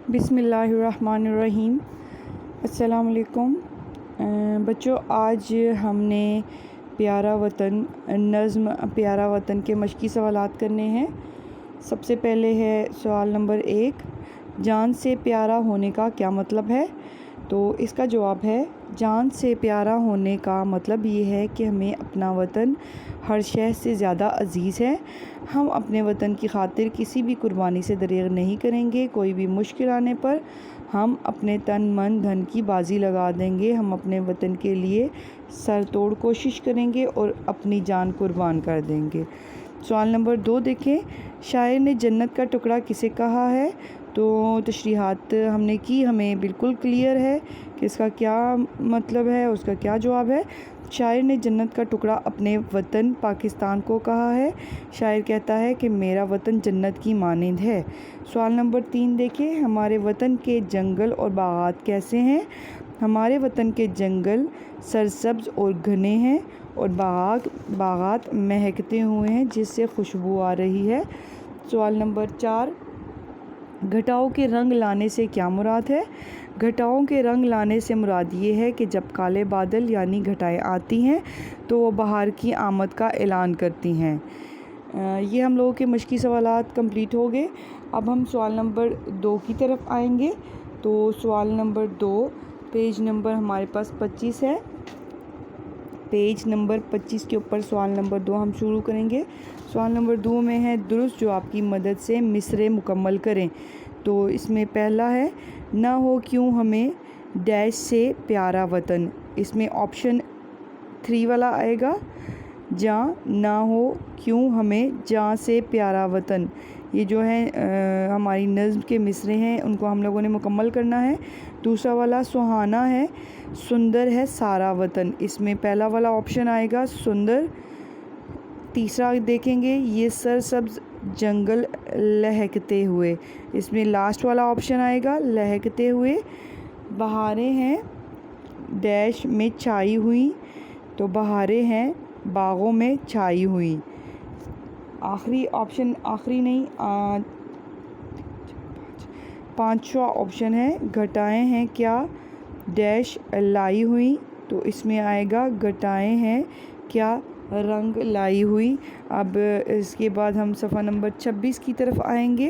بسم اللہ الرحمن الرحیم۔ السلام علیکم بچوں، آج ہم نے پیارا وطن نظم پیارا وطن کے مشقی سوالات کرنے ہیں۔ سب سے پہلے ہے سوال نمبر 1، جان سے پیارا ہونے کا کیا مطلب ہے؟ تو اس کا جواب ہے، جان سے پیارا ہونے کا مطلب یہ ہے کہ ہمیں اپنا وطن ہر شے سے زیادہ عزیز ہے۔ ہم اپنے وطن کی خاطر کسی بھی قربانی سے دریغ نہیں کریں گے۔ کوئی بھی مشکل آنے پر ہم اپنے تن من دھن کی بازی لگا دیں گے۔ ہم اپنے وطن کے لیے سر توڑ کوشش کریں گے اور اپنی جان قربان کر دیں گے۔ سوال نمبر 2 دیکھیں، شاعر نے جنت کا ٹکڑا کسے کہا ہے؟ تو تشریحات ہم نے کی، ہمیں بالکل کلیئر ہے کہ اس کا کیا مطلب ہے، اس کا کیا جواب ہے۔ شاعر نے جنت کا ٹکڑا اپنے وطن پاکستان کو کہا ہے۔ شاعر کہتا ہے کہ میرا وطن جنت کی مانند ہے۔ سوال نمبر 3 دیکھیں، ہمارے وطن کے جنگل اور باغات کیسے ہیں؟ ہمارے وطن کے جنگل سرسبز اور گھنے ہیں اور باغات مہکتے ہوئے ہیں جس سے خوشبو آ رہی ہے۔ سوال نمبر 4، گھٹاؤں کے رنگ لانے سے کیا مراد ہے؟ گھٹاؤں کے رنگ لانے سے مراد یہ ہے کہ جب کالے بادل یعنی گھٹائیں آتی ہیں تو وہ بہار کی آمد کا اعلان کرتی ہیں۔ یہ ہم لوگوں کے مشقی سوالات کمپلیٹ ہو گئے۔ اب ہم سوال نمبر 2 کی طرف آئیں گے۔ تو سوال نمبر 2، پیج نمبر ہمارے پاس 25 ہے۔ پیج نمبر 25 کے اوپر سوال نمبر 2 ہم شروع کریں گے۔ سوال نمبر 2 میں ہے، درست جواب کی مدد سے مصرعے مکمل کریں۔ تو اس میں پہلا ہے، نہ ہو کیوں ہمیں ڈیش سے پیارا وطن۔ اس میں آپشن 3 والا آئے گا، جاں نہ ہو کیوں ہمیں جاں سے پیارا وطن۔ یہ جو ہے ہماری نظم کے مصرعے ہیں، ان کو ہم لوگوں نے مکمل کرنا ہے۔ دوسرا والا سہانا ہے، سندر ہے سارا وطن۔ اس میں پہلا والا آپشن آئے گا سندر۔ تیسرا دیکھیں گے، یہ سرسبز جنگل لہکتے ہوئے۔ اس میں لاسٹ والا آپشن آئے گا لہکتے ہوئے۔ بہاریں ہیں ڈیش میں چھائی ہوئی، تو بہاریں ہیں باغوں میں چھائی ہوئی۔ آخری آپشن، آخری نہیں، پانچواں آپشن ہے، گھٹائیں ہیں کیا ڈیش لائی ہوئی۔ تو اس میں آئے گا گھٹائیں ہیں کیا رنگ لائی ہوئی۔ اب اس کے بعد ہم صفحہ نمبر 26 کی طرف آئیں گے۔